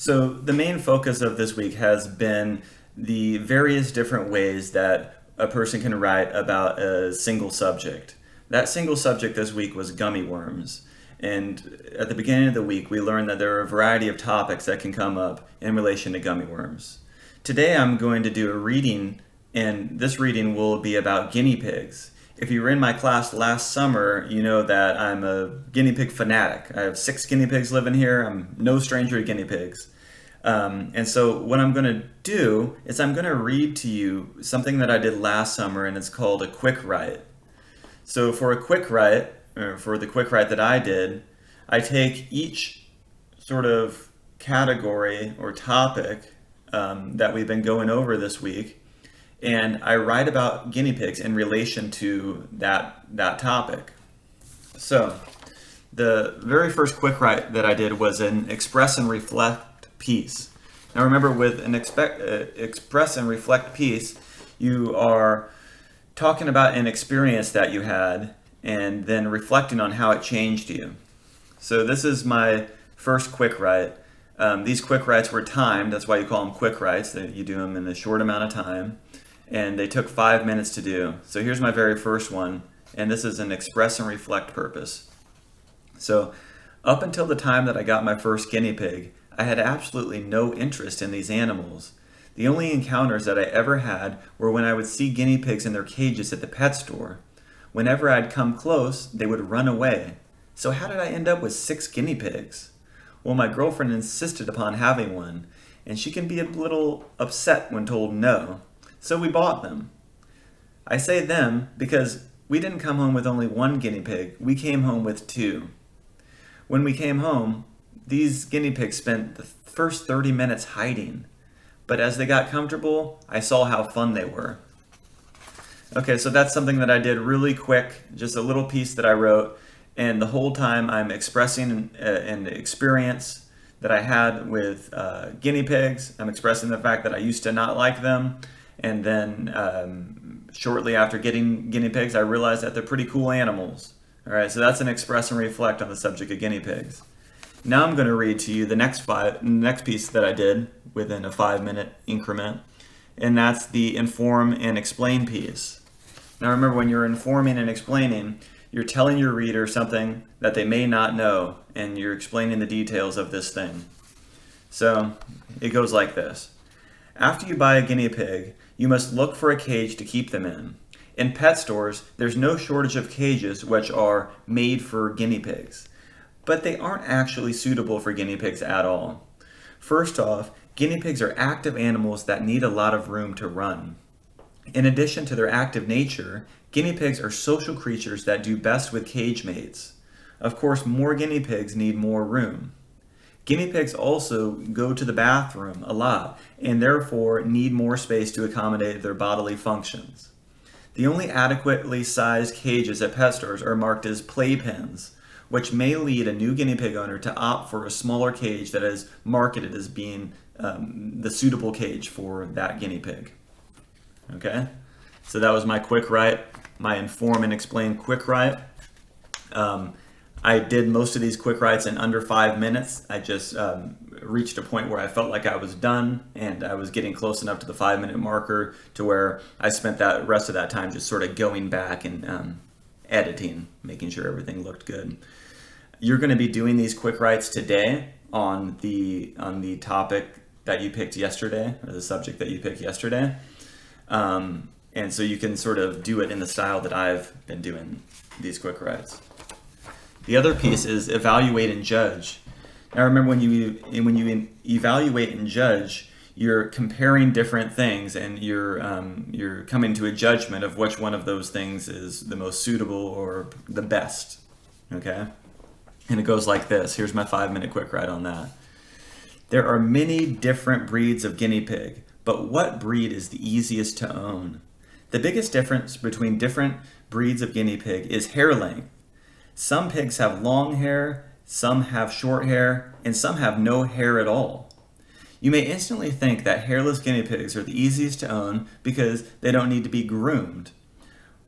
So, the main focus of this week has been the various different ways that a person can write about a single subject. That single subject this week was gummy worms. And at the beginning of the week, we learned that there are a variety of topics that can come up in relation to gummy worms. Today, I'm going to do a reading, and this reading will be about guinea pigs. If you were in my class last summer, you know that I'm a guinea pig fanatic. I have 6 guinea pigs living here. I'm no stranger to guinea pigs. And so what I'm going to do is I'm going to read to you something that I did last summer, and it's called a quick write. So for a quick write, or for the quick write that I did, I take each sort of category or topic that we've been going over this week, and I write about guinea pigs in relation to that topic. So the very first quick write that I did was an express and reflect piece. Now remember, with an express and reflect piece, you are talking about an experience that you had and then reflecting on how it changed you. So this is my first quick write. These quick writes were timed. That's why you call them quick writes. You do them in a short amount of time. And they took 5 minutes to do. So here's my very first one. And this is an express and reflect purpose. So up until the time that I got my first guinea pig, I had absolutely no interest in these animals. The only encounters that I ever had were when I would see guinea pigs in their cages at the pet store. Whenever I'd come close, they would run away. So how did I end up with 6 guinea pigs? Well, my girlfriend insisted upon having one, and she can be a little upset when told no. So we bought them. I say them because we didn't come home with only 1 guinea pig, we came home with 2. When we came home, these guinea pigs spent the first 30 minutes hiding. But as they got comfortable, I saw how fun they were. Okay, so that's something that I did really quick, just a little piece that I wrote, and the whole time I'm expressing an experience that I had with guinea pigs. I'm expressing the fact that I used to not like them, and then shortly after getting guinea pigs, I realized that they're pretty cool animals. All right, so that's an express and reflect on the subject of guinea pigs. Now I'm going to read to you the next piece that I did within a 5-minute increment, and that's the inform and explain piece. Now remember, when you're informing and explaining, you're telling your reader something that they may not know, and you're explaining the details of this thing. So it goes like this. After you buy a guinea pig, you must look for a cage to keep them in. In pet stores, there's no shortage of cages which are made for guinea pigs, but they aren't actually suitable for guinea pigs at all. First off, guinea pigs are active animals that need a lot of room to run. In addition to their active nature, guinea pigs are social creatures that do best with cage mates. Of course, more guinea pigs need more room. Guinea pigs also go to the bathroom a lot and therefore need more space to accommodate their bodily functions. The only adequately sized cages at pet stores are marked as playpens, which may lead a new guinea pig owner to opt for a smaller cage that is marketed as being the suitable cage for that guinea pig. Okay, so that was my quick write, my inform and explain quick write. I did most of these quick writes in under 5 minutes. I just reached a point where I felt like I was done, and I was getting close enough to the 5-minute marker to where I spent that rest of that time just sort of going back and editing, making sure everything looked good. You're going to be doing these quick writes today on the topic that you picked yesterday, or the subject that you picked yesterday. And so you can sort of do it in the style that I've been doing these quick writes. The other piece is evaluate and judge. Now remember, when you evaluate and judge, you're comparing different things, and you're coming to a judgment of which one of those things is the most suitable or the best. Okay? And it goes like this. Here's my 5-minute quick write on that. There are many different breeds of guinea pig, but what breed is the easiest to own? The biggest difference between different breeds of guinea pig is hair length. Some pigs have long hair, some have short hair, and some have no hair at all. You may instantly think that hairless guinea pigs are the easiest to own because they don't need to be groomed.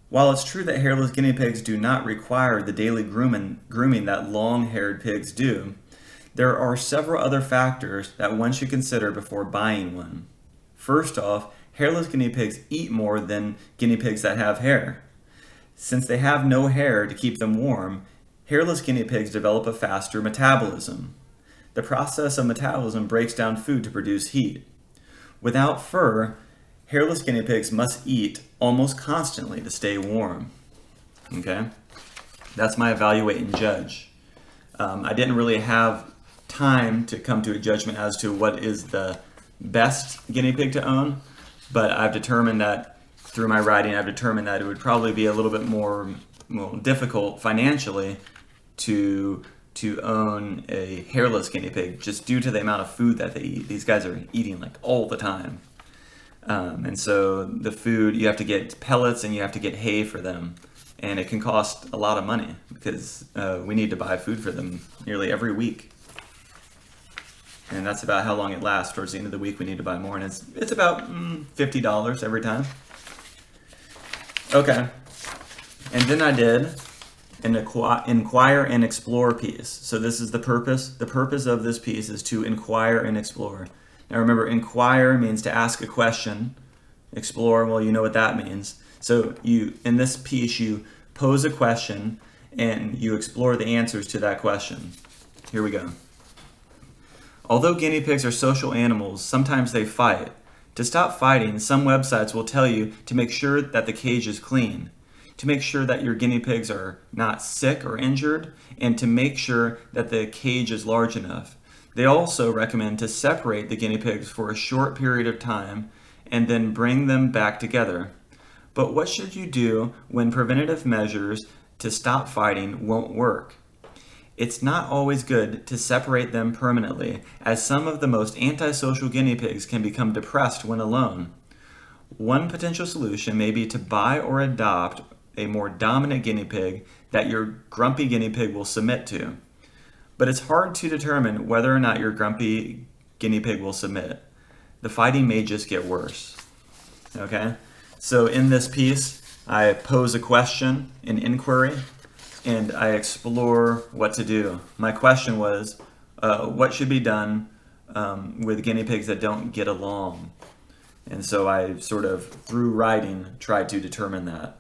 While it's true that hairless guinea pigs do not require the daily grooming that long-haired pigs do, There are several other factors that one should consider before buying one. First off, hairless guinea pigs eat more than guinea pigs that have hair. Since they have no hair to keep them warm, hairless guinea pigs develop a faster metabolism. The process of metabolism breaks down food to produce heat. Without fur, hairless guinea pigs must eat almost constantly to stay warm. Okay? That's my evaluate and judge. I didn't really have time to come to a judgment as to what is the best guinea pig to own, but I've determined that through my writing, I've determined that it would probably be a little bit more difficult financially to own a hairless guinea pig, just due to the amount of food that they eat. These guys are eating like all the time. And so the food, you have to get pellets and you have to get hay for them. And it can cost a lot of money because we need to buy food for them nearly every week. And that's about how long it lasts. Towards the end of the week, we need to buy more. And it's about $50 every time. Okay. And then I did an inquire and explore piece. So this is the purpose. The purpose of this piece is to inquire and explore. Now remember, inquire means to ask a question. Explore, well, you know what that means. So in this piece, you pose a question and you explore the answers to that question. Here we go. Although guinea pigs are social animals, sometimes they fight. To stop fighting, some websites will tell you to make sure that the cage is clean, to make sure that your guinea pigs are not sick or injured, and to make sure that the cage is large enough. They also recommend to separate the guinea pigs for a short period of time and then bring them back together. But what should you do when preventative measures to stop fighting won't work? It's not always good to separate them permanently, as some of the most antisocial guinea pigs can become depressed when alone. One potential solution may be to buy or adopt a more dominant guinea pig that your grumpy guinea pig will submit to. But it's hard to determine whether or not your grumpy guinea pig will submit. The fighting may just get worse. Okay? So in this piece, I pose a question, an inquiry, and I explore what to do. My question was, what should be done with guinea pigs that don't get along? And so I sort of, through writing, tried to determine that.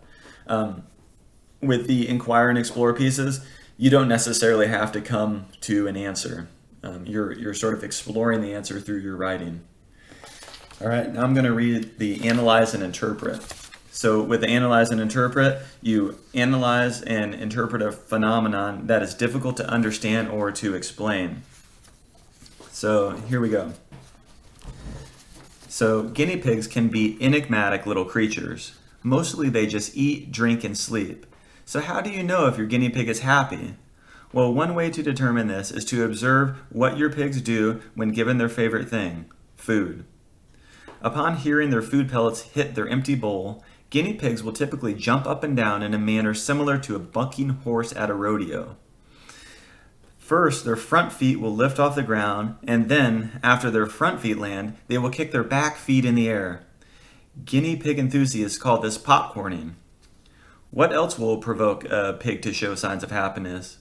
With the inquire and explore pieces, you don't necessarily have to come to an answer. You're sort of exploring the answer through your writing. All right, now I'm going to read the analyze and interpret. So with the analyze and interpret, you analyze and interpret a phenomenon that is difficult to understand or to explain. So here we go. So guinea pigs can be enigmatic little creatures. Mostly they just eat, drink, and sleep. So how do you know if your guinea pig is happy? Well, one way to determine this is to observe what your pigs do when given their favorite thing, food. Upon hearing their food pellets hit their empty bowl, guinea pigs will typically jump up and down in a manner similar to a bucking horse at a rodeo. First, their front feet will lift off the ground, and then, after their front feet land, they will kick their back feet in the air. Guinea pig enthusiasts call this popcorning. What else will provoke a pig to show signs of happiness?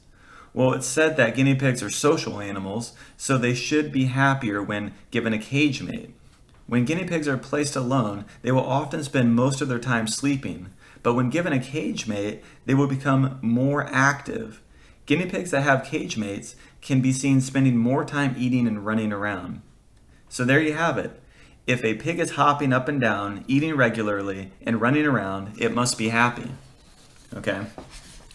Well, it's said that guinea pigs are social animals, so they should be happier when given a cage mate. When guinea pigs are placed alone, they will often spend most of their time sleeping, but when given a cage mate, they will become more active. Guinea pigs that have cage mates can be seen spending more time eating and running around. So there you have it. If a pig is hopping up and down, eating regularly, and running around, it must be happy. Okay?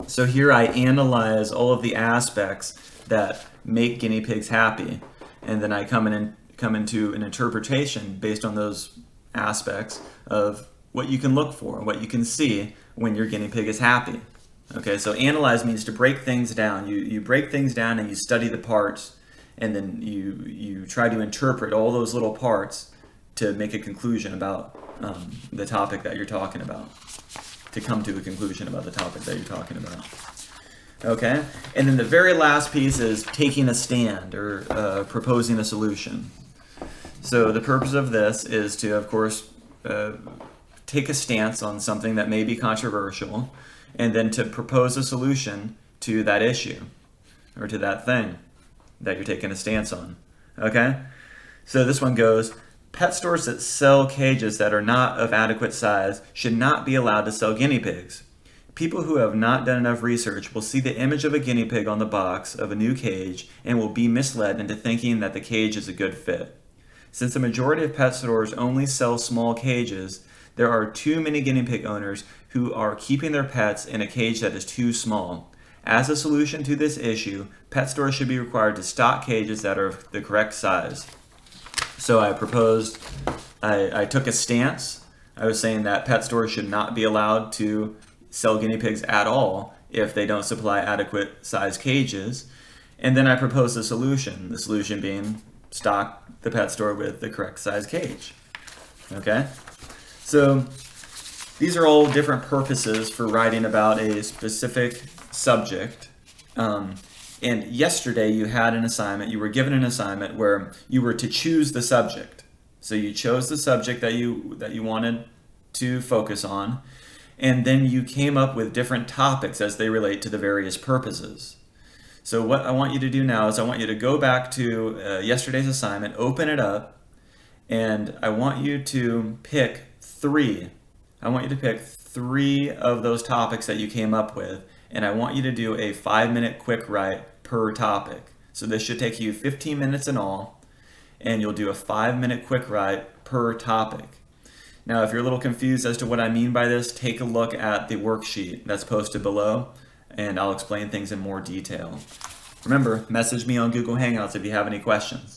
So here I analyze all of the aspects that make guinea pigs happy, and then I come into an interpretation based on those aspects of what you can look for, what you can see when your guinea pig is happy. Okay, so analyze means to break things down. You break things down and you study the parts, and then you try to interpret all those little parts to make a conclusion about the topic that you're talking about, to come to a conclusion about the topic that you're talking about. Okay, and then the very last piece is taking a stand or proposing a solution. So the purpose of this is to, of course, take a stance on something that may be controversial, and then to propose a solution to that issue or to that thing. that you're taking a stance on. Okay? So this one goes, pet stores that sell cages that are not of adequate size should not be allowed to sell guinea pigs. People who have not done enough research will see the image of a guinea pig on the box of a new cage and will be misled into thinking that the cage is a good fit. Since the majority of pet stores only sell small cages, there are too many guinea pig owners who are keeping their pets in a cage that is too small. As a solution to this issue, pet stores should be required to stock cages that are the correct size. So I proposed, I took a stance. I was saying that pet stores should not be allowed to sell guinea pigs at all if they don't supply adequate size cages. And then I proposed a solution, the solution being stock the pet store with the correct size cage. Okay? So these are all different purposes for writing about a specific subject. And yesterday you had an assignment, you were given an assignment where you were to choose the subject. So you chose the subject that you wanted to focus on, and then you came up with different topics as they relate to the various purposes. So what I want you to do now is I want you to go back to yesterday's assignment, open it up, and I want you to pick three. I want you to pick three of those topics that you came up with, and I want you to do a 5-minute quick write per topic. So this should take you 15 minutes in all, and you'll do a 5-minute quick write per topic. Now, if you're a little confused as to what I mean by this, take a look at the worksheet that's posted below, and I'll explain things in more detail. Remember, message me on Google Hangouts if you have any questions.